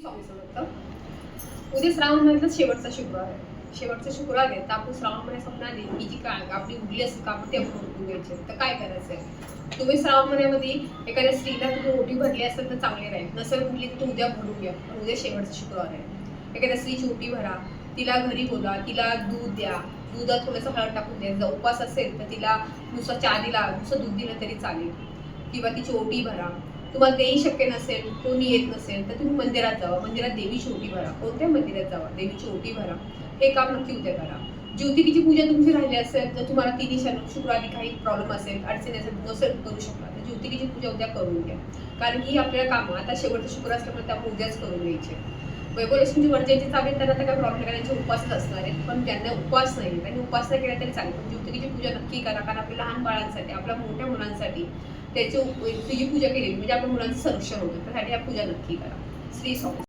स्वामी समर्थ. उद्या श्रावण महिन्यातला शेवटचा शुक्रवार आहे. शेवटचा शुक्रवार आहे तर आपण श्रावण महिन्यात समजा ही जी काय आपली उरली असते का आपण ते उरकून घ्यायचे. तर काय करायचं आहे, तुम्ही श्रावण महिन्यामध्ये एखाद्या स्त्रीला तुम्ही ओटी भरली असेल तर चांगले राहील, नसेल म्हटली तर उद्या भरून घ्या. पण उद्या शेवटचा शुक्रवार आहे. एखाद्या स्त्रीची ओटी भरा, तिला घरी बोला, तिला दूध द्या, दुधात थोडंसं हळद टाकून द्या. जर उपवास असेल तर तिला नुसतं चहा दिला, नुसतं दूध दिलं तरी चालेल, किंवा तिची ओटी भरा. तुम्हाला तेही शक्य नसेल, कोणी येत नसेल तर तुम्ही मंदिरात जावा, मंदिरात देवीची ओटी भरा. कोणत्या मंदिरात जावा, देवीची ओटी भरा. हे काम नक्की उद्या करा. ज्योतिकीची पूजा तुमची राहिली असेल, जर तुम्हाला तिन्ही शुक्रवारी काही प्रॉब्लेम असेल, अडचणी असेल, नसेल करू शकला तर ज्योतिकीची पूजा उद्या करून घ्या. कारण की आपल्याला काम आता शेवटचं शुक्रवार असल्यामुळे त्यामुळे उद्याच करून घ्यायचे. वैभवलक्ष्मीची वर्जाची चालेल, त्यांना तर काही प्रॉब्लेम नाही, त्यांचे उपवासच असणार आहे. पण ज्यांना उपवास नाही, त्यांनी उपवास नाही केला तरी चालेल, पण ज्योतिकीची पूजा नक्की करा. कारण आपल्या लहान बाळांसाठी, आपल्या मोठ्या मुलांसाठी त्याची पूजा केली म्हणजे आपल्या मुलांचं संरक्षण होतं. त्यासाठी या पूजा नक्की करा. श्री स्वामी.